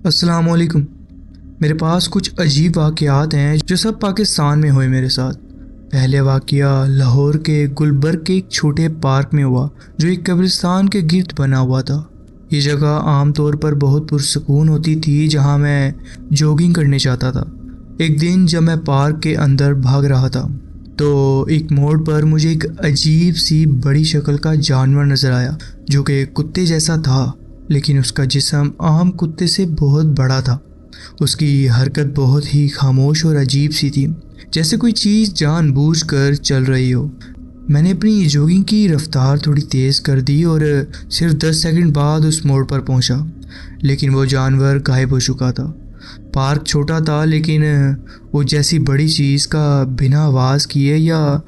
السلام علیکم۔ میرے پاس کچھ عجیب واقعات ہیں جو سب پاکستان میں ہوئے میرے ساتھ۔ پہلے واقعہ لاہور کے گلبرگ کے ایک چھوٹے پارک میں ہوا جو ایک قبرستان کے گرد بنا ہوا تھا۔ یہ جگہ عام طور پر بہت پرسکون ہوتی تھی جہاں میں جوگنگ کرنے جاتا تھا۔ ایک دن جب میں پارک کے اندر بھاگ رہا تھا تو ایک موڑ پر مجھے ایک عجیب سی بڑی شکل کا جانور نظر آیا جو کہ کتے جیسا تھا، لیکن اس کا جسم عام کتے سے بہت بڑا تھا۔ اس کی حرکت بہت ہی خاموش اور عجیب سی تھی، جیسے کوئی چیز جان بوجھ کر چل رہی ہو۔ میں نے اپنی جوگنگ کی رفتار تھوڑی تیز کر دی اور صرف 10 سیکنڈ بعد اس موڑ پر پہنچا، لیکن وہ جانور غائب ہو چکا تھا۔ پارک چھوٹا تھا، لیکن وہ جیسی بڑی چیز کا بنا آواز کیے یا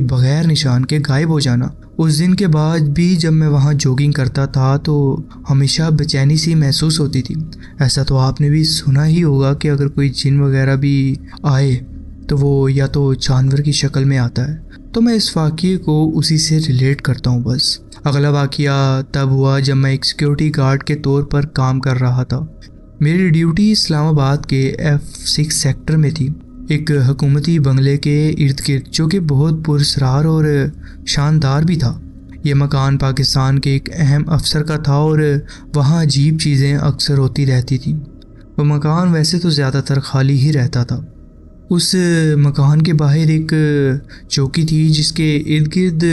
بغیر نشان کے غائب ہو جانا۔ اس دن کے بعد بھی جب میں وہاں جوگنگ کرتا تھا تو ہمیشہ بےچینی سی محسوس ہوتی تھی۔ ایسا تو آپ نے بھی سنا ہی ہوگا کہ اگر کوئی جن وغیرہ بھی آئے تو وہ یا تو جانور کی شکل میں آتا ہے، تو میں اس واقعے کو اسی سے ریلیٹ کرتا ہوں بس۔ اگلا واقعہ تب ہوا جب میں ایک سیکیورٹی گارڈ کے طور پر کام کر رہا تھا۔ میری ڈیوٹی اسلام آباد کے F6 سیکٹر میں تھی، ایک حکومتی بنگلے کے ارد گرد جو کہ بہت پراسرار اور شاندار بھی تھا۔ یہ مکان پاکستان کے ایک اہم افسر کا تھا اور وہاں عجیب چیزیں اکثر ہوتی رہتی تھیں۔ وہ مکان ویسے تو زیادہ تر خالی ہی رہتا تھا۔ اس مکان کے باہر ایک چوکی تھی جس کے ارد گرد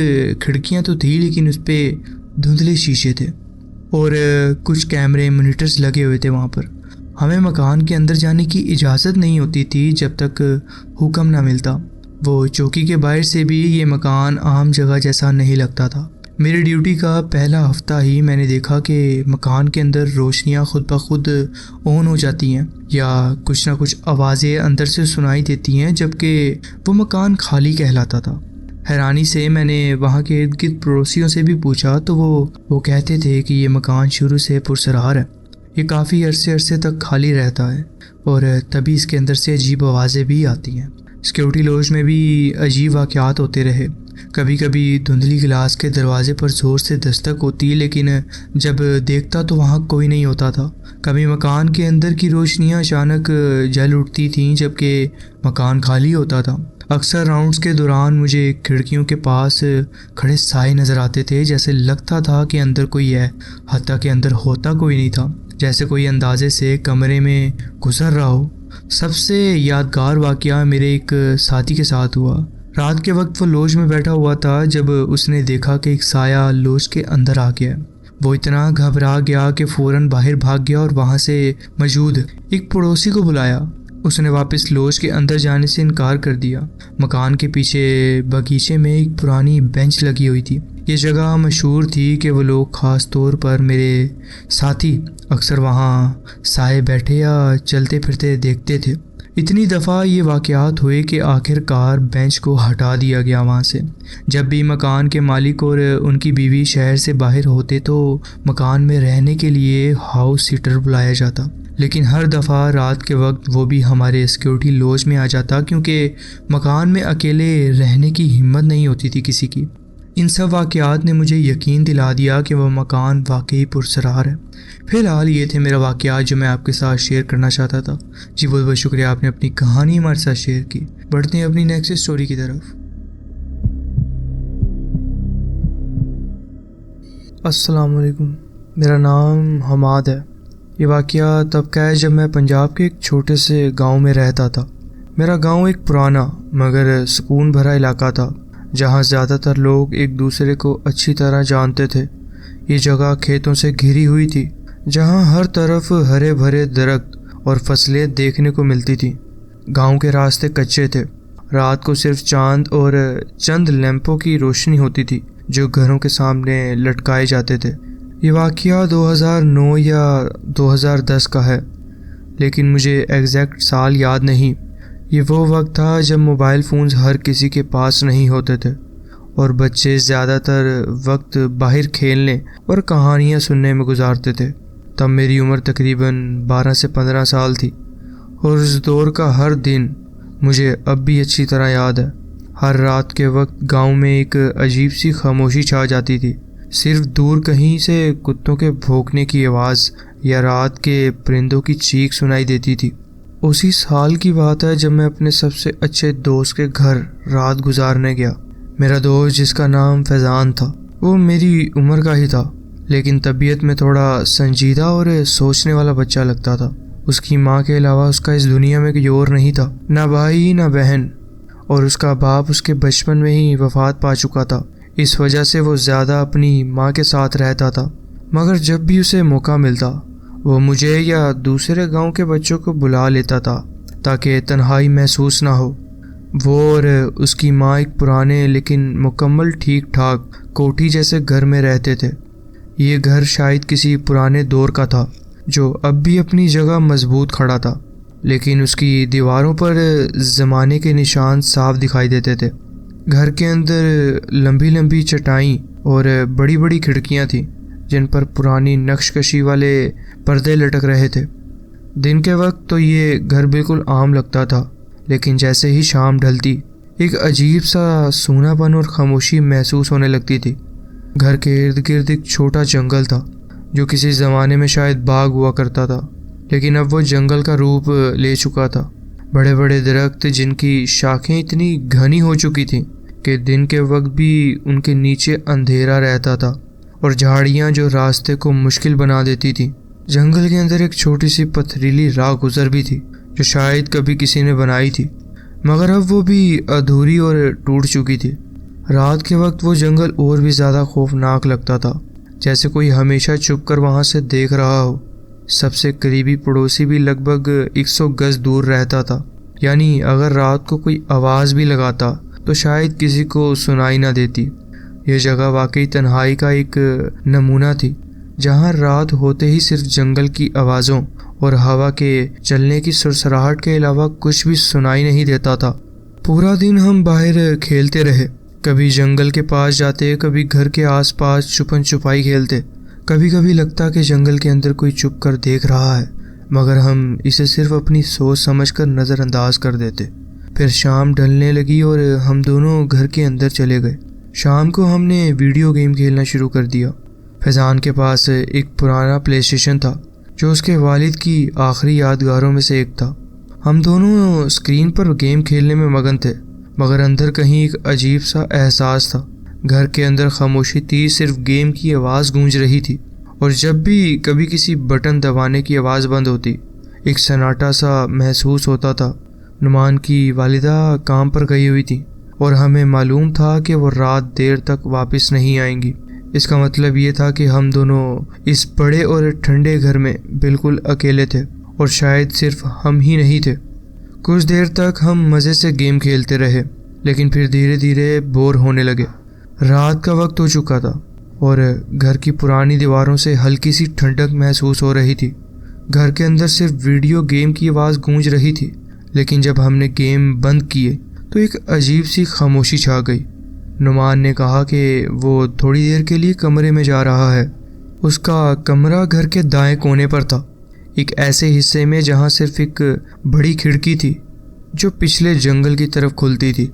کھڑکیاں تو تھیں، لیکن اس پہ دھندلے شیشے تھے اور کچھ کیمرے مانیٹرز لگے ہوئے تھے وہاں پر۔ ہمیں مکان کے اندر جانے کی اجازت نہیں ہوتی تھی جب تک حکم نہ ملتا۔ وہ چوکی کے باہر سے بھی یہ مکان عام جگہ جیسا نہیں لگتا تھا۔ میری ڈیوٹی کا پہلا ہفتہ ہی میں نے دیکھا کہ مکان کے اندر روشنیاں خود بخود آن ہو جاتی ہیں یا کچھ نہ کچھ آوازیں اندر سے سنائی دیتی ہیں، جبکہ وہ مکان خالی کہلاتا تھا۔ حیرانی سے میں نے وہاں کے ارد گرد پڑوسیوں سے بھی پوچھا تو وہ کہتے تھے کہ یہ مکان شروع سے پرسرار ہے، یہ کافی عرصے تک خالی رہتا ہے اور تبھی اس کے اندر سے عجیب آوازیں بھی آتی ہیں۔ سیکیورٹی لوج میں بھی عجیب واقعات ہوتے رہے۔ کبھی کبھی دھندلی گلاس کے دروازے پر زور سے دستک ہوتی، لیکن جب دیکھتا تو وہاں کوئی نہیں ہوتا تھا۔ کبھی مکان کے اندر کی روشنیاں اچانک جل اٹھتی تھیں جبکہ مکان خالی ہوتا تھا۔ اکثر راؤنڈز کے دوران مجھے کھڑکیوں کے پاس کھڑے سائے نظر آتے تھے، جیسے لگتا تھا کہ اندر کوئی ہے، حتیٰ کہ اندر ہوتا کوئی نہیں تھا، جیسے کوئی اندازے سے کمرے میں گزر رہا ہو۔ سب سے یادگار واقعہ میرے ایک ساتھی کے ساتھ ہوا۔ رات کے وقت وہ لوج میں بیٹھا ہوا تھا جب اس نے دیکھا کہ ایک سایہ لوج کے اندر آ گیا۔ وہ اتنا گھبرا گیا کہ فوراً باہر بھاگ گیا اور وہاں سے موجود ایک پڑوسی کو بلایا۔ اس نے واپس لوج کے اندر جانے سے انکار کر دیا۔ مکان کے پیچھے باغیچے میں ایک پرانی بینچ لگی ہوئی تھی۔ یہ جگہ مشہور تھی کہ وہ لوگ، خاص طور پر میرے ساتھی، اکثر وہاں سائے بیٹھے یا چلتے پھرتے دیکھتے تھے۔ اتنی دفعہ یہ واقعات ہوئے کہ آخر کار بینچ کو ہٹا دیا گیا وہاں سے۔ جب بھی مکان کے مالک اور ان کی بیوی شہر سے باہر ہوتے تو مکان میں رہنے کے لیے ہاؤس سیٹر بلایا جاتا، لیکن ہر دفعہ رات کے وقت وہ بھی ہمارے سیکیورٹی لوج میں آ جاتا کیونکہ مکان میں اکیلے رہنے کی ہمت نہیں ہوتی تھی کسی کی۔ ان سب واقعات نے مجھے یقین دلا دیا کہ وہ مکان واقعی پرسرار ہے۔ فی الحال یہ تھے میرا واقعات جو میں آپ کے ساتھ شیئر کرنا چاہتا تھا۔ جی بہت بہت شکریہ، آپ نے اپنی کہانی ہمارے ساتھ شیئر کی۔ بڑھتے ہیں اپنی نیکسٹ اسٹوری کی طرف۔ السلام علیکم، میرا نام حماد ہے۔ یہ واقعہ تب کا ہے جب میں پنجاب کے ایک چھوٹے سے گاؤں میں رہتا تھا۔ میرا گاؤں ایک پرانا مگر سکون بھرا علاقہ تھا جہاں زیادہ تر لوگ ایک دوسرے کو اچھی طرح جانتے تھے۔ یہ جگہ کھیتوں سے گھری ہوئی تھی جہاں ہر طرف ہرے بھرے درخت اور فصلیں دیکھنے کو ملتی تھیں۔ گاؤں کے راستے کچے تھے، رات کو صرف چاند اور چند لیمپوں کی روشنی ہوتی تھی جو گھروں کے سامنے لٹکائے جاتے تھے۔ یہ واقعہ 2009 یا 2010 کا ہے، لیکن مجھے ایگزیکٹ سال یاد نہیں۔ یہ وہ وقت تھا جب موبائل فونز ہر کسی کے پاس نہیں ہوتے تھے اور بچے زیادہ تر وقت باہر کھیلنے اور کہانیاں سننے میں گزارتے تھے۔ تب میری عمر تقریباً 12 سے 15 سال تھی اور اس دور کا ہر دن مجھے اب بھی اچھی طرح یاد ہے۔ ہر رات کے وقت گاؤں میں ایک عجیب سی خاموشی چھا جاتی تھی، صرف دور کہیں سے کتوں کے بھونکنے کی آواز یا رات کے پرندوں کی چیخ سنائی دیتی تھی۔ اسی سال کی بات ہے جب میں اپنے سب سے اچھے دوست کے گھر رات گزارنے گیا۔ میرا دوست جس کا نام فیضان تھا وہ میری عمر کا ہی تھا، لیکن طبیعت میں تھوڑا سنجیدہ اور سوچنے والا بچہ لگتا تھا۔ اس کی ماں کے علاوہ اس کا اس دنیا میں کوئی اور نہیں تھا، نہ بھائی نہ بہن، اور اس کا باپ اس کے بچپن میں ہی وفات پا چکا تھا۔ اس وجہ سے وہ زیادہ اپنی ماں کے ساتھ رہتا تھا، مگر جب بھی اسے موقع ملتا وہ مجھے یا دوسرے گاؤں کے بچوں کو بلا لیتا تھا تاکہ تنہائی محسوس نہ ہو۔ وہ اور اس کی ماں ایک پرانے لیکن مکمل ٹھیک ٹھاک کوٹھی جیسے گھر میں رہتے تھے۔ یہ گھر شاید کسی پرانے دور کا تھا جو اب بھی اپنی جگہ مضبوط کھڑا تھا، لیکن اس کی دیواروں پر زمانے کے نشان صاف دکھائی دیتے تھے۔ گھر کے اندر لمبی لمبی چٹائیں اور بڑی بڑی کھڑکیاں تھیں جن پر پرانی نقش کشی والے پردے لٹک رہے تھے۔ دن کے وقت تو یہ گھر بالکل عام لگتا تھا، لیکن جیسے ہی شام ڈھلتی ایک عجیب سا سونا پن اور خاموشی محسوس ہونے لگتی تھی۔ گھر کے ارد گرد ایک چھوٹا جنگل تھا جو کسی زمانے میں شاید باغ ہوا کرتا تھا، لیکن اب وہ جنگل کا روپ لے چکا تھا۔ بڑے بڑے درخت جن کی شاخیں اتنی گھنی ہو چکی تھیں کہ دن کے وقت بھی ان کے نیچے اندھیرا رہتا تھا، اور جھاڑیاں جو راستے کو مشکل بنا دیتی تھیں۔ جنگل کے اندر ایک چھوٹی سی پتھریلی راہ گزر بھی تھی جو شاید کبھی کسی نے بنائی تھی، مگر اب وہ بھی ادھوری اور ٹوٹ چکی تھی۔ رات کے وقت وہ جنگل اور بھی زیادہ خوفناک لگتا تھا، جیسے کوئی ہمیشہ چھپ کر وہاں سے دیکھ رہا ہو۔ سب سے قریبی پڑوسی بھی لگ بھگ 100 گز دور رہتا تھا، یعنی اگر رات کو کوئی آواز بھی لگاتا تو شاید کسی کو سنائی نہ دیتی۔ یہ جگہ واقعی تنہائی کا ایک نمونہ تھی، جہاں رات ہوتے ہی صرف جنگل کی آوازوں اور ہوا کے چلنے کی سرسراہٹ کے علاوہ کچھ بھی سنائی نہیں دیتا تھا۔ پورا دن ہم باہر کھیلتے رہے، کبھی جنگل کے پاس جاتے، کبھی گھر کے آس پاس چھپن چھپائی کھیلتے۔ کبھی کبھی لگتا کہ جنگل کے اندر کوئی چھپ کر دیکھ رہا ہے، مگر ہم اسے صرف اپنی سوچ سمجھ کر نظر انداز کر دیتے۔ پھر شام ڈھلنے لگی اور ہم دونوں گھر کے اندر چلے گئے۔ شام کو ہم نے ویڈیو گیم کھیلنا شروع کر دیا۔ فیضان کے پاس ایک پرانا پلے اسٹیشن تھا جو اس کے والد کی آخری یادگاروں میں سے ایک تھا۔ ہم دونوں اسکرین پر گیم کھیلنے میں مگن تھے، مگر اندر کہیں ایک عجیب سا احساس تھا۔ گھر کے اندر خاموشی تھی، صرف گیم کی آواز گونج رہی تھی، اور جب بھی کبھی کسی بٹن دبانے کی آواز بند ہوتی ایک سناٹا سا محسوس ہوتا تھا۔ نعمان کی والدہ کام پر گئی ہوئی تھی اور ہمیں معلوم تھا کہ وہ رات دیر تک واپس نہیں آئیں گی۔ اس کا مطلب یہ تھا کہ ہم دونوں اس بڑے اور ٹھنڈے گھر میں بالکل اکیلے تھے، اور شاید صرف ہم ہی نہیں تھے۔ کچھ دیر تک ہم مزے سے گیم کھیلتے رہے، لیکن پھر دھیرے دھیرے بور ہونے لگے۔ رات کا وقت ہو چکا تھا اور گھر کی پرانی دیواروں سے ہلکی سی ٹھنڈک محسوس ہو رہی تھی۔ گھر کے اندر صرف ویڈیو گیم کی آواز گونج رہی تھی، لیکن جب ہم نے گیم بند کیے تو ایک عجیب سی خاموشی چھا گئی۔ نعمان نے کہا کہ وہ تھوڑی دیر کے لیے کمرے میں جا رہا ہے۔ اس کا کمرہ گھر کے دائیں کونے پر تھا، ایک ایسے حصے میں جہاں صرف ایک بڑی کھڑکی تھی جو پچھلے جنگل کی طرف کھلتی تھی۔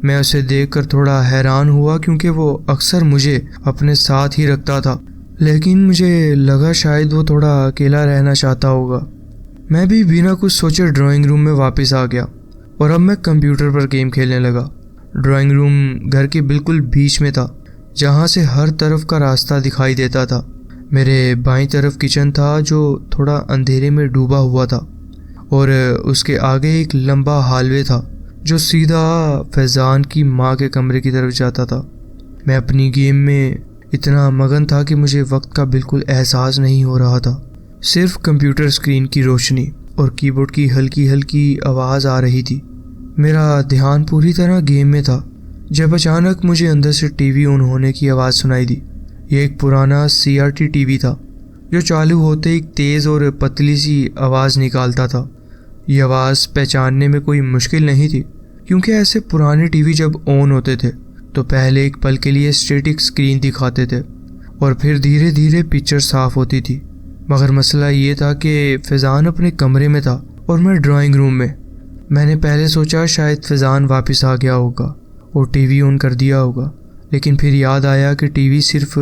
میں اسے دیکھ کر تھوڑا حیران ہوا کیونکہ وہ اکثر مجھے اپنے ساتھ ہی رکھتا تھا، لیکن مجھے لگا شاید وہ تھوڑا اکیلا رہنا چاہتا ہوگا۔ میں بھی بنا کچھ سوچے ڈرائنگ روم میں واپس آ گیا اور اب میں کمپیوٹر پر گیم کھیلنے لگا۔ ڈرائنگ روم گھر کے بالکل بیچ میں تھا، جہاں سے ہر طرف کا راستہ دکھائی دیتا تھا۔ میرے بائیں طرف کچن تھا جو تھوڑا اندھیرے میں ڈوبا ہوا تھا، اور اس کے آگے ایک لمبا ہالوے تھا جو سیدھا فیضان کی ماں کے کمرے کی طرف جاتا تھا۔ میں اپنی گیم میں اتنا مگن تھا کہ مجھے وقت کا بالکل احساس نہیں ہو رہا تھا۔ صرف کمپیوٹر اسکرین کی روشنی اور کی بورڈ کی ہلکی ہلکی آواز آ رہی تھی۔ میرا دھیان پوری طرح گیم میں تھا جب اچانک مجھے اندر سے ٹی وی آن ہونے کی آواز سنائی دی۔ یہ ایک پرانا CRT ٹی وی تھا جو چالو ہوتے ایک تیز اور پتلی سی آواز نکالتا تھا۔ یہ آواز پہچاننے میں کوئی مشکل نہیں تھی، کیونکہ ایسے پرانے ٹی وی جب آن ہوتے تھے تو پہلے ایک پل کے لیے اسٹیٹک اسکرین دکھاتے تھے اور پھر دھیرے دھیرے پکچر صاف ہوتی تھی۔ مگر مسئلہ یہ تھا کہ فیضان اپنے کمرے میں تھا اور میں ڈرائنگ روم میں۔ میں نے پہلے سوچا شاید فیضان واپس آ گیا ہوگا اور ٹی وی آن کر دیا ہوگا، لیکن پھر یاد آیا کہ ٹی وی صرف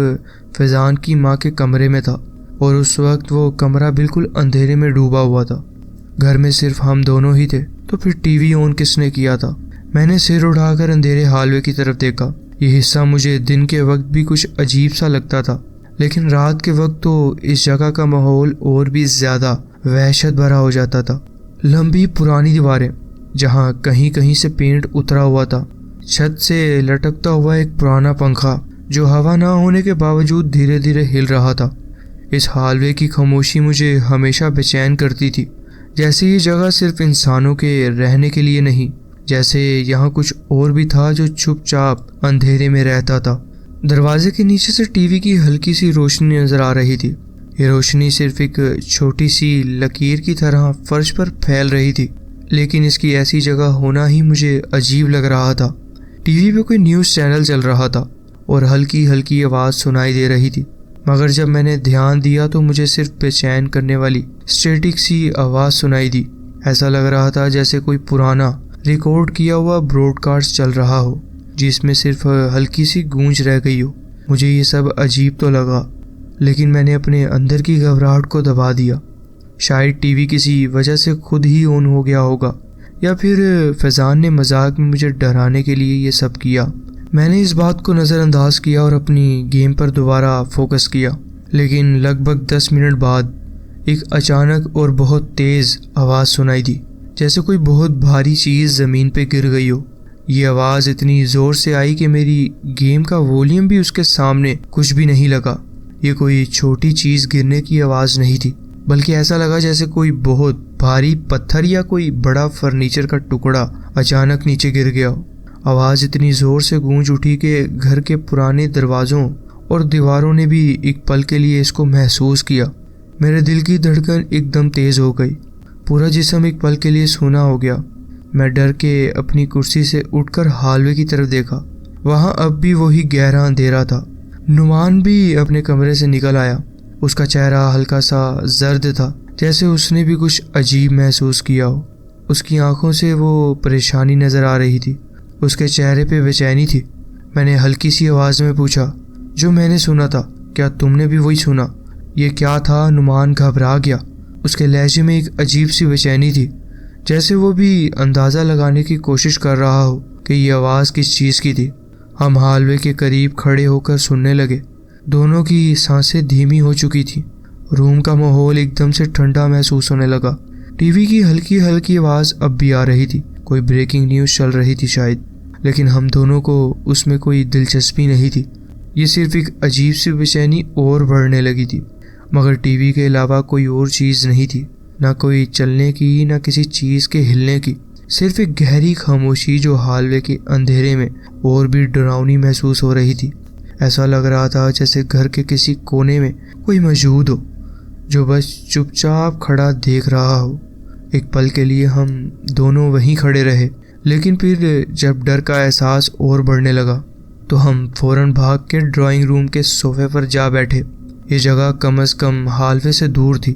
فیضان کی ماں کے کمرے میں تھا، اور اس وقت وہ کمرہ بالکل اندھیرے میں ڈوبا ہوا تھا. گھر میں صرف ہم دونوں ہی تھے. تو پھر ٹی وی آن کس نے کیا تھا؟ میں نے سر اٹھا کر اندھیرے ہالوے کی طرف دیکھا. یہ حصہ مجھے دن کے وقت بھی کچھ عجیب سا لگتا تھا، لیکن رات کے وقت تو اس جگہ کا ماحول اور بھی زیادہ وحشت بھرا ہو جاتا تھا. لمبی پرانی دیواریں جہاں کہیں کہیں سے پینٹ اترا ہوا تھا، چھت سے لٹکتا ہوا ایک پرانا پنکھا جو ہوا نہ ہونے کے باوجود دھیرے دھیرے ہل رہا تھا. اس ہالوے کی خاموشی مجھے ہمیشہ بے چین کرتی تھی، جیسے یہ جگہ صرف انسانوں کے رہنے کے لیے نہیں، جیسے یہاں کچھ اور بھی تھا جو چپ چاپ اندھیرے میں رہتا تھا. دروازے کے نیچے سے ٹی وی کی ہلکی سی روشنی نظر آ رہی تھی. یہ روشنی صرف ایک چھوٹی سی لکیر کی طرح فرش پر پھیل رہی تھی، لیکن اس کی ایسی جگہ ہونا ہی مجھے عجیب لگ رہا تھا. ٹی وی پہ کوئی نیوز چینل چل رہا تھا اور ہلکی ہلکی آواز سنائی دے رہی تھی، مگر جب میں نے دھیان دیا تو مجھے صرف بے چین کرنے والی اسٹیٹک سی آواز سنائی دی. ایسا لگ رہا تھا جیسے کوئی پرانا ریکارڈ کیا ہوا براڈ کاسٹ چل رہا ہو جس میں صرف ہلکی سی گونج رہ گئی ہو. مجھے یہ سب عجیب تو لگا، لیکن میں نے اپنے اندر کی گھبراہٹ کو دبا دیا. شاید ٹی وی کسی وجہ سے خود ہی آن ہو گیا ہوگا، یا پھر فیضان نے مذاق میں مجھے ڈرانے کے لیے یہ سب کیا. میں نے اس بات کو نظر انداز کیا اور اپنی گیم پر دوبارہ فوکس کیا. لیکن لگ بھگ 10 منٹ بعد ایک اچانک اور بہت تیز آواز سنائی دی، جیسے کوئی بہت بھاری چیز زمین پہ گر گئی ہو. یہ آواز اتنی زور سے آئی کہ میری گیم کا والیوم بھی اس کے سامنے کچھ بھی نہیں لگا. یہ کوئی چھوٹی چیز گرنے کی آواز نہیں تھی، بلکہ ایسا لگا جیسے کوئی بہت بھاری پتھر یا کوئی بڑا فرنیچر کا ٹکڑا اچانک نیچے گر گیا ہو. آواز اتنی زور سے گونج اٹھی کہ گھر کے پرانے دروازوں اور دیواروں نے بھی ایک پل کے لیے اس کو محسوس کیا. میرے دل کی دھڑکن ایک دم تیز ہو گئی، پورا جسم ایک پل کے لیے سونا ہو گیا. میں ڈر کے اپنی کرسی سے اٹھ کر ہالوے کی طرف دیکھا. وہاں اب بھی وہی گہرا اندھیرا تھا. نعمان بھی اپنے کمرے سے نکل آیا. اس کا چہرہ ہلکا سا زرد تھا، جیسے اس نے بھی کچھ عجیب محسوس کیا ہو. اس کی آنکھوں سے وہ پریشانی نظر آ رہی تھی، اس کے چہرے پہ بے چینی تھی. میں نے ہلکی سی آواز میں پوچھا، جو میں نے سنا تھا کیا تم نے بھی وہی سنا؟ یہ کیا تھا؟ نعمان گھبرا گیا. اس کے لہجے میں ایک عجیب سی بے چینی تھی، جیسے وہ بھی اندازہ لگانے کی کوشش کر رہا ہو کہ یہ آواز کس چیز کی تھی. ہم ہالوے کے قریب کھڑے ہو کر سننے لگے. دونوں کی سانسیں دھیمی ہو چکی تھیں. روم کا ماحول ایک دم سے ٹھنڈا محسوس ہونے لگا. ٹی وی کی ہلکی ہلکی آواز اب بھی آ رہی تھی، کوئی بریکنگ نیوز چل رہی تھی شاید، لیکن ہم دونوں کو اس میں کوئی دلچسپی نہیں تھی. یہ صرف ایک عجیب سی بے چینی اور بڑھنے لگی تھی. مگر ٹی وی کے علاوہ کوئی اور چیز نہیں تھی، نہ کوئی چلنے کی نہ کسی چیز کے ہلنے کی، صرف ایک گہری خاموشی جو ہالوے کے اندھیرے میں اور بھی ڈراؤنی محسوس ہو رہی تھی. ایسا لگ رہا تھا جیسے گھر کے کسی کونے میں کوئی موجود ہو جو بس چپ چاپ کھڑا دیکھ رہا ہو. ایک پل کے لیے ہم دونوں وہیں کھڑے رہے، لیکن پھر جب ڈر کا احساس اور بڑھنے لگا تو ہم فوراً بھاگ کے ڈرائنگ روم کے صوفے پر جا بیٹھے. یہ جگہ کم از کم ہالوے سے دور تھی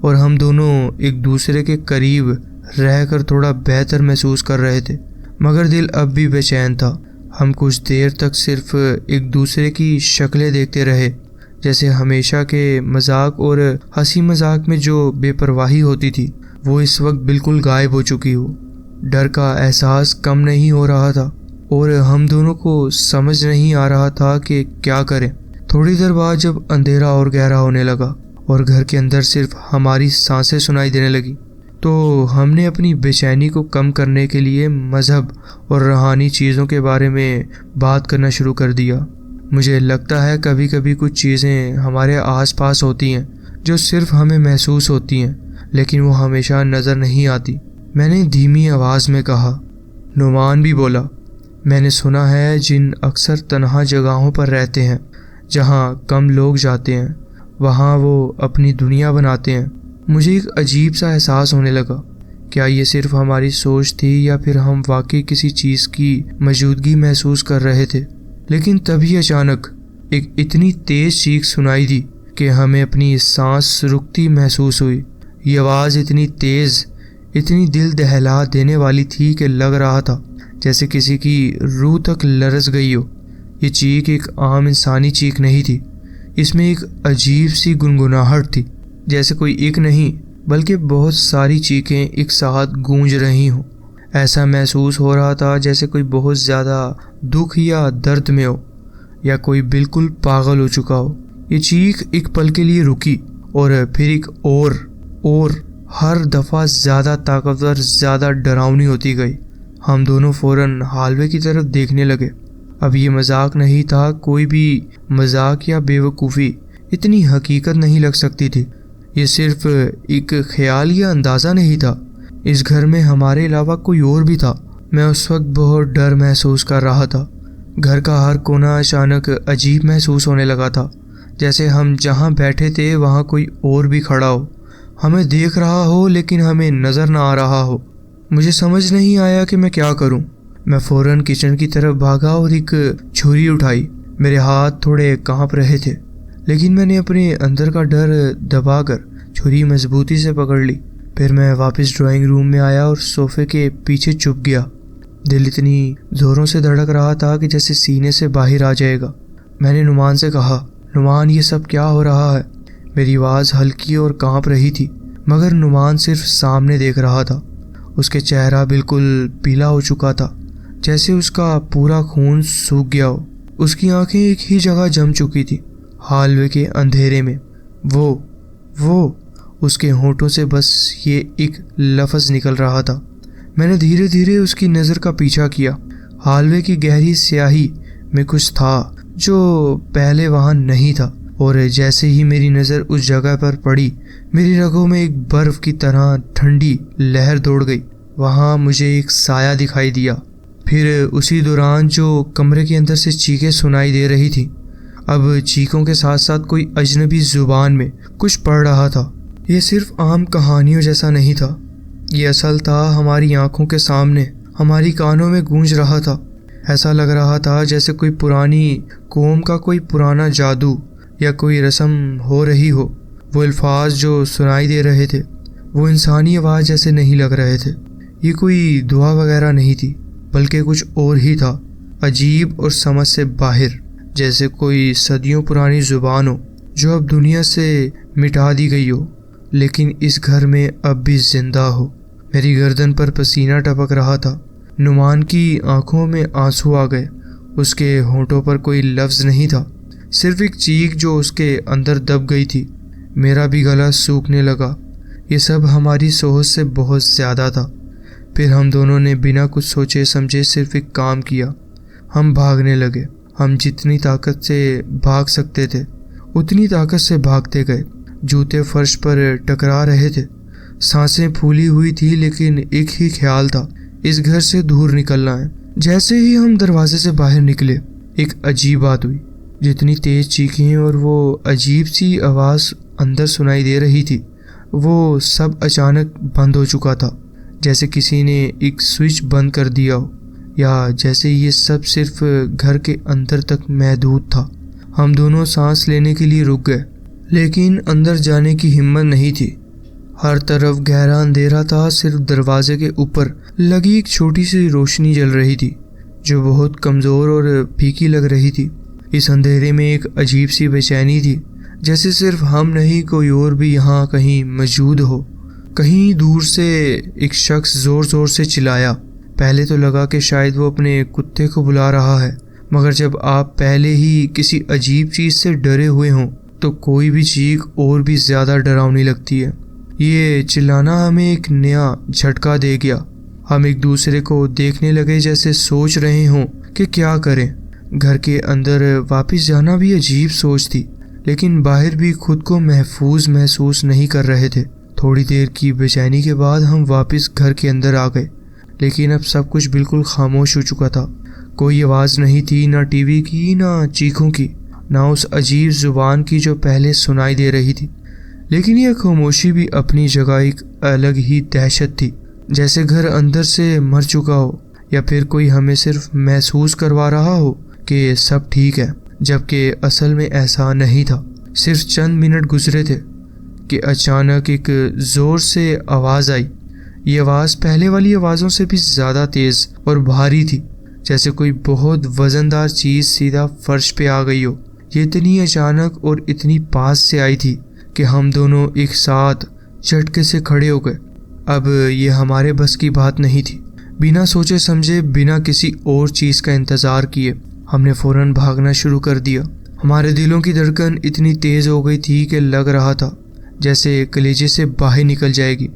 اور ہم دونوں ایک دوسرے کے قریب رہ کر تھوڑا بہتر محسوس کر رہے تھے، مگر دل اب بھی بے چین تھا. ہم کچھ دیر تک صرف ایک دوسرے کی شکلیں دیکھتے رہے، جیسے ہمیشہ کے مذاق اور ہنسی مذاق میں جو بے پرواہی ہوتی تھی وہ اس وقت بالکل غائب ہو چکی ہو. ڈر کا احساس کم نہیں ہو رہا تھا اور ہم دونوں کو سمجھ نہیں آ رہا تھا کہ کیا کریں. تھوڑی دیر بعد جب اندھیرا اور گہرا ہونے لگا اور گھر کے اندر صرف ہماری سانسیں سنائی دینے لگی تو ہم نے اپنی بے چینی کو کم کرنے کے لیے مذہب اور روحانی چیزوں کے بارے میں بات کرنا شروع کر دیا. مجھے لگتا ہے کبھی کبھی کچھ چیزیں ہمارے آس پاس ہوتی ہیں جو صرف ہمیں محسوس ہوتی ہیں، لیکن وہ ہمیشہ نظر نہیں آتی. میں نے دھیمی آواز میں کہا. نعمان بھی بولا، میں نے سنا ہے جن اکثر تنہا جگہوں پر رہتے ہیں جہاں کم لوگ جاتے ہیں، وہاں وہ اپنی دنیا بناتے ہیں. مجھے ایک عجیب سا احساس ہونے لگا. کیا یہ صرف ہماری سوچ تھی یا پھر ہم واقعی کسی چیز کی موجودگی محسوس کر رہے تھے؟ لیکن تبھی اچانک ایک اتنی تیز چیخ سنائی دی کہ ہمیں اپنی سانس رکتی محسوس ہوئی. یہ آواز اتنی تیز، اتنی دل دہلا دینے والی تھی کہ لگ رہا تھا جیسے کسی کی روح تک لرز گئی ہو. یہ چیخ ایک عام انسانی چیخ نہیں تھی. اس میں ایک عجیب سی گنگناہٹ تھی، جیسے کوئی ایک نہیں بلکہ بہت ساری چیخیں ایک ساتھ گونج رہی ہوں۔ ایسا محسوس ہو رہا تھا جیسے کوئی بہت زیادہ دکھ یا درد میں ہو، یا کوئی بالکل پاگل ہو چکا ہو۔ یہ چیخ ایک پل کے لیے رکی اور پھر ایک اور ہر دفعہ زیادہ طاقتور، زیادہ ڈراؤنی ہوتی گئی۔ ہم دونوں فوراً ہالوے کی طرف دیکھنے لگے۔ اب یہ مذاق نہیں تھا، کوئی بھی مذاق یا بے وقوفی اتنی حقیقت نہیں لگ سکتی تھی۔ یہ صرف ایک خیال یا اندازہ نہیں تھا، اس گھر میں ہمارے علاوہ کوئی اور بھی تھا۔ میں اس وقت بہت ڈر محسوس کر رہا تھا۔ گھر کا ہر کونا اچانک عجیب محسوس ہونے لگا تھا، جیسے ہم جہاں بیٹھے تھے وہاں کوئی اور بھی کھڑا ہو، ہمیں دیکھ رہا ہو لیکن ہمیں نظر نہ آ رہا ہو۔ مجھے سمجھ نہیں آیا کہ میں کیا کروں۔ میں فوراً کچن کی طرف بھاگا اور ایک چھری اٹھائی۔ میرے ہاتھ تھوڑے کانپ رہے تھے، لیکن میں نے اپنے اندر کا ڈر دبا کر چھری مضبوطی سے پکڑ لی۔ پھر میں واپس ڈرائنگ روم میں آیا اور صوفے کے پیچھے چھپ گیا۔ دل اتنی زوروں سے دھڑک رہا تھا کہ جیسے سینے سے باہر آ جائے گا۔ میں نے نعمان سے کہا، نعمان یہ سب کیا ہو رہا ہے؟ میری آواز ہلکی اور کانپ رہی تھی، مگر نعمان صرف سامنے دیکھ رہا تھا۔ اس کے چہرہ بالکل پیلا ہو چکا تھا، جیسے اس کا پورا خون سوکھ گیا ہو۔ اس کی آنکھیں ایک ہی جگہ جم چکی تھی، ہالوے کے اندھیرے میں۔ وہ اس کے ہونٹوں سے بس یہ ایک لفظ نکل رہا تھا۔ میں نے دھیرے دھیرے اس کی نظر کا پیچھا کیا۔ ہالوے کی گہری سیاہی میں کچھ تھا جو پہلے وہاں نہیں تھا، اور جیسے ہی میری نظر اس جگہ پر پڑی، میری رگوں میں ایک برف کی طرح ٹھنڈی لہر دوڑ گئی۔ وہاں مجھے ایک سایہ دکھائی دیا، پھر اسی دوران جو کمرے کے اندر سے چیخیں سنائی دے رہی تھی۔ اب چیخوں کے ساتھ ساتھ کوئی اجنبی زبان میں کچھ پڑھ رہا تھا۔ یہ صرف عام کہانیوں جیسا نہیں تھا، یہ اصل تھا، ہماری آنکھوں کے سامنے، ہماری کانوں میں گونج رہا تھا۔ ایسا لگ رہا تھا جیسے کوئی پرانی قوم کا کوئی پرانا جادو یا کوئی رسم ہو رہی ہو۔ وہ الفاظ جو سنائی دے رہے تھے وہ انسانی آواز جیسے نہیں لگ رہے تھے۔ یہ کوئی دعا وغیرہ نہیں تھی، بلکہ کچھ اور ہی تھا، عجیب اور سمجھ سے باہر، جیسے کوئی صدیوں پرانی زبان ہو جو اب دنیا سے مٹا دی گئی ہو، لیکن اس گھر میں اب بھی زندہ ہو۔ میری گردن پر پسینہ ٹپک رہا تھا۔ نعمان کی آنکھوں میں آنسو آ گئے۔ اس کے ہونٹوں پر کوئی لفظ نہیں تھا، صرف ایک چیخ جو اس کے اندر دب گئی تھی۔ میرا بھی گلا سوکھنے لگا۔ یہ سب ہماری سوچ سے بہت زیادہ تھا۔ پھر ہم دونوں نے بنا کچھ سوچے سمجھے صرف ایک کام کیا، ہم بھاگنے لگے۔ ہم جتنی طاقت سے بھاگ سکتے تھے اتنی طاقت سے بھاگتے گئے۔ جوتے فرش پر ٹکرا رہے تھے، سانسیں پھولی ہوئی تھی، لیکن ایک ہی خیال تھا، اس گھر سے دور نکلنا ہے۔ جیسے ہی ہم دروازے سے باہر نکلے، ایک عجیب بات ہوئی۔ جتنی تیز چیخیں اور وہ عجیب سی آواز اندر سنائی دے رہی تھی، وہ سب اچانک بند ہو چکا تھا، جیسے کسی نے ایک سوئچ بند کر دیا ہو، یا جیسے یہ سب صرف گھر کے اندر تک محدود تھا۔ ہم دونوں سانس لینے کے لیے رک گئے، لیکن اندر جانے کی ہمت نہیں تھی۔ ہر طرف گہرا اندھیرا تھا، صرف دروازے کے اوپر لگی ایک چھوٹی سی روشنی جل رہی تھی جو بہت کمزور اور پھیکی لگ رہی تھی۔ اس اندھیرے میں ایک عجیب سی بے چینی تھی، جیسے صرف ہم نہیں کوئی اور بھی یہاں کہیں موجود ہو۔ کہیں دور سے ایک شخص زور زور سے چلایا۔ پہلے تو لگا کہ شاید وہ اپنے کتے کو بلا رہا ہے، مگر جب آپ پہلے ہی کسی عجیب چیز سے ڈرے ہوئے ہوں تو کوئی بھی چیخ اور بھی زیادہ ڈراؤنی لگتی ہے۔ یہ چلانا ہمیں ایک نیا جھٹکا دے گیا۔ ہم ایک دوسرے کو دیکھنے لگے جیسے سوچ رہے ہوں کہ کیا کریں۔ گھر کے اندر واپس جانا بھی عجیب سوچ تھی، لیکن باہر بھی خود کو محفوظ محسوس نہیں کر رہے تھے۔ تھوڑی دیر کی بے چینی کے بعد ہم واپس گھر کے اندر آ گئے، لیکن اب سب کچھ بالکل خاموش ہو چکا تھا۔ کوئی آواز نہیں تھی، نہ ٹی وی کی، نہ چیخوں کی، نہ اس عجیب زبان کی جو پہلے سنائی دے رہی تھی۔ لیکن یہ خاموشی بھی اپنی جگہ ایک الگ ہی دہشت تھی، جیسے گھر اندر سے مر چکا ہو، یا پھر کوئی ہمیں صرف محسوس کروا رہا ہو کہ سب ٹھیک ہے، جبکہ اصل میں ایسا نہیں تھا۔ صرف چند منٹ گزرے تھے کہ اچانک ایک زور سے آواز آئی۔ یہ آواز پہلے والی آوازوں سے بھی زیادہ تیز اور بھاری تھی، جیسے کوئی بہت وزن دار چیز سیدھا فرش پہ آ گئی ہو یہ اتنی اچانک اور اتنی پاس سے آئی تھی کہ ہم دونوں ایک ساتھ جھٹکے سے کھڑے ہو گئے۔ اب یہ ہمارے بس کی بات نہیں تھی۔ بنا سوچے سمجھے، بنا کسی اور چیز کا انتظار کیے، ہم نے فوراً بھاگنا شروع کر دیا۔ ہمارے دلوں کی دھڑکن اتنی تیز ہو گئی تھی کہ لگ رہا تھا جیسے کلیجے سے باہر نکل جائے گی۔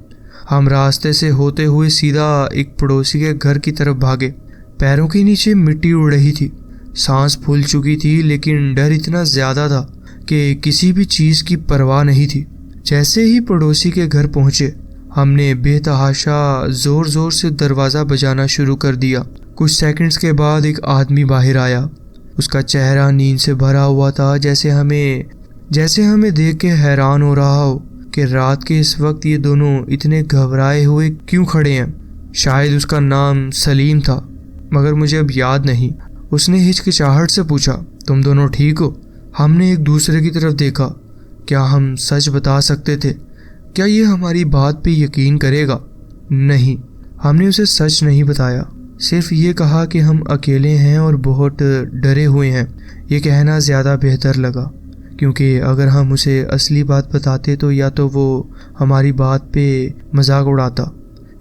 ہم راستے سے ہوتے ہوئے سیدھا ایک پڑوسی کے گھر کی طرف بھاگے۔ پیروں کے نیچے مٹی اڑ رہی تھی، سانس پھول چکی تھی، لیکن ڈر اتنا زیادہ تھا کہ کسی بھی چیز کی پرواہ نہیں تھی۔ جیسے ہی پڑوسی کے گھر پہنچے، ہم نے بے تحاشا زور زور سے دروازہ بجانا شروع کر دیا۔ کچھ سیکنڈز کے بعد ایک آدمی باہر آیا۔ اس کا چہرہ نیند سے بھرا ہوا تھا، جیسے ہمیں دیکھ کے حیران ہو رہا ہو کہ رات کے اس وقت یہ دونوں اتنے گھبرائے ہوئے کیوں کھڑے ہیں۔ شاید اس کا نام سلیم تھا، مگر مجھے اب یاد نہیں۔ اس نے ہچکچاہٹ سے پوچھا، تم دونوں ٹھیک ہو؟ ہم نے ایک دوسرے کی طرف دیکھا۔ کیا ہم سچ بتا سکتے تھے؟ کیا یہ ہماری بات پہ یقین کرے گا؟ نہیں، ہم نے اسے سچ نہیں بتایا، صرف یہ کہا کہ ہم اکیلے ہیں اور بہت ڈرے ہوئے ہیں۔ یہ کہنا زیادہ بہتر لگا، کیونکہ اگر ہم اسے اصلی بات بتاتے تو یا تو وہ ہماری بات پہ مذاق اڑاتا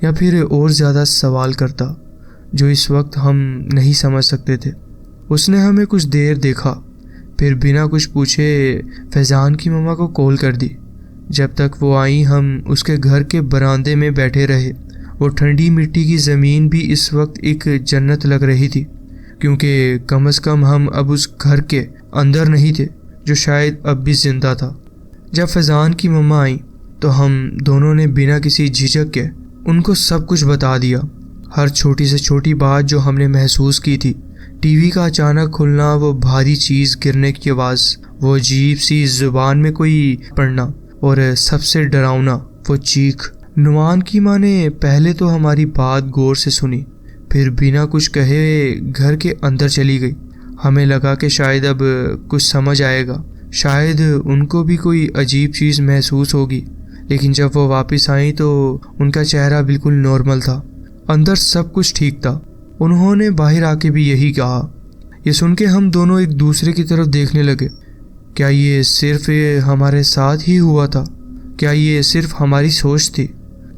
یا پھر اور زیادہ سوال کرتا جو اس وقت ہم نہیں سمجھ سکتے تھے۔ اس نے ہمیں کچھ دیر دیکھا، پھر بنا کچھ پوچھے فیضان کی ماما کو کال کر دی۔ جب تک وہ آئیں ہم اس کے گھر کے برآمدے میں بیٹھے رہے۔ وہ ٹھنڈی مٹی کی زمین بھی اس وقت ایک جنت لگ رہی تھی، کیونکہ کم از کم ہم اب اس گھر کے اندر نہیں تھے جو شاید اب بھی زندہ تھا۔ جب فیضان کی ماما آئیں تو ہم دونوں نے بنا کسی جھجک کے ان کو سب کچھ بتا دیا، ہر چھوٹی سے چھوٹی بات جو ہم نے محسوس کی تھی۔ ٹی وی کا اچانک کھلنا، وہ بھاری چیز گرنے کی آواز، وہ عجیب سی زبان میں کوئی پڑھنا، اور سب سے ڈراؤنا وہ چیخ۔ نعمان کی ماں نے پہلے تو ہماری بات غور سے سنی، پھر بنا کچھ کہے گھر کے اندر چلی گئی۔ ہمیں لگا کہ شاید اب کچھ سمجھ آئے گا، شاید ان کو بھی کوئی عجیب چیز محسوس ہوگی، لیکن جب وہ واپس آئیں تو ان کا چہرہ بالکل نارمل تھا، اندر سب کچھ ٹھیک تھا۔ انہوں نے باہر آ کے بھی یہی کہا۔ یہ سن کے ہم دونوں ایک دوسرے کی طرف دیکھنے لگے۔ کیا یہ صرف ہمارے ساتھ ہی ہوا تھا؟ کیا یہ صرف ہماری سوچ تھی؟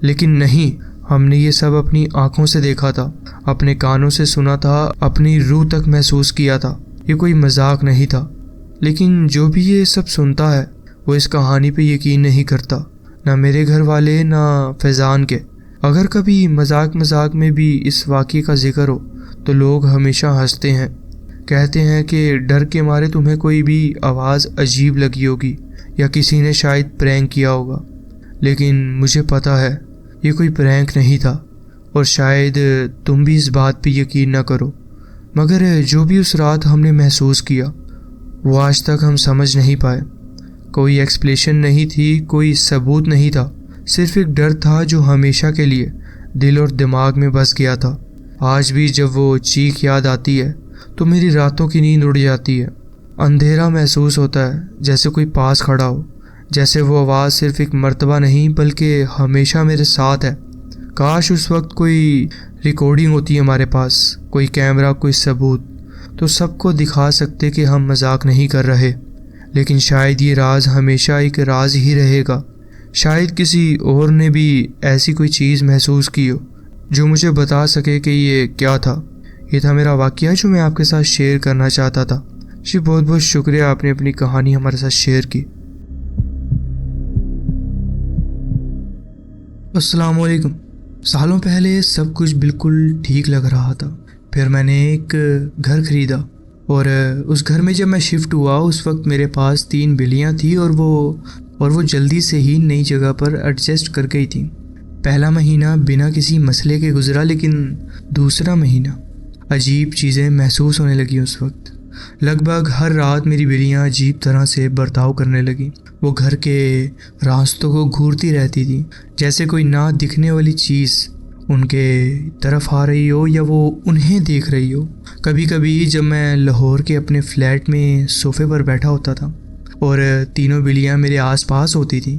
لیکن نہیں، ہم نے یہ سب اپنی آنکھوں سے دیکھا تھا، اپنے کانوں سے سنا تھا، اپنی روح تک محسوس کیا تھا۔ یہ کوئی مذاق نہیں تھا۔ لیکن جو بھی یہ سب سنتا ہے وہ اس کہانی پہ یقین نہیں کرتا، نہ میرے گھر والے نہ فیضان کے۔ اگر کبھی مذاق میں بھی اس واقعے کا ذکر ہو تو لوگ ہمیشہ ہنستے ہیں، کہتے ہیں کہ ڈر کے مارے تمہیں کوئی بھی آواز عجیب لگی ہوگی یا کسی نے شاید پرینک کیا ہوگا، لیکن مجھے پتہ ہے یہ کوئی پرینک نہیں تھا، اور شاید تم بھی اس بات پہ یقین نہ کرو، مگر جو بھی اس رات ہم نے محسوس کیا وہ آج تک ہم سمجھ نہیں پائے۔ کوئی ایکسپلیشن نہیں تھی، کوئی ثبوت نہیں تھا، صرف ایک ڈر تھا جو ہمیشہ کے لیے دل اور دماغ میں بس گیا تھا۔ آج بھی جب وہ چیخ یاد آتی ہے تو میری راتوں کی نیند اڑ جاتی ہے۔ اندھیرا محسوس ہوتا ہے، جیسے کوئی پاس کھڑا ہو، جیسے وہ آواز صرف ایک مرتبہ نہیں بلکہ ہمیشہ میرے ساتھ ہے۔ کاش اس وقت کوئی ریکارڈنگ ہوتی ہمارے پاس، کوئی کیمرہ، کوئی ثبوت، تو سب کو دکھا سکتے کہ ہم مذاق نہیں کر رہے۔ لیکن شاید یہ راز ہمیشہ ایک راز ہی رہے گا۔ شاید کسی اور نے بھی ایسی کوئی چیز محسوس کی ہو جو مجھے بتا سکے کہ یہ کیا تھا۔ یہ تھا میرا واقعہ جو میں آپ کے ساتھ شیئر کرنا چاہتا تھا۔ جی بہت بہت شکریہ، آپ نے اپنی کہانی ہمارے ساتھ شیئر کی۔ السلام علیکم۔ سالوں پہلے سب کچھ بالکل ٹھیک لگ رہا تھا، پھر میں نے ایک گھر خریدا، اور اس گھر میں جب میں شفٹ ہوا اس وقت میرے پاس 3 بلیاں تھیں، اور وہ جلدی سے ہی نئی جگہ پر ایڈجسٹ کر گئی تھیں۔ پہلا مہینہ بنا کسی مسئلے کے گزرا، لیکن دوسرا مہینہ عجیب چیزیں محسوس ہونے لگیں۔ اس وقت لگ بھگ ہر رات میری بلیاں عجیب طرح سے برتاؤ کرنے لگیں۔ وہ گھر کے راستوں کو گھورتی رہتی تھیں، جیسے کوئی نہ دکھنے والی چیز ان کے طرف آ رہی ہو یا وہ انہیں دیکھ رہی ہو۔ کبھی کبھی جب میں لاہور کے اپنے فلیٹ میں صوفے پر بیٹھا ہوتا تھا اور تینوں بلیاں میرے آس پاس ہوتی تھیں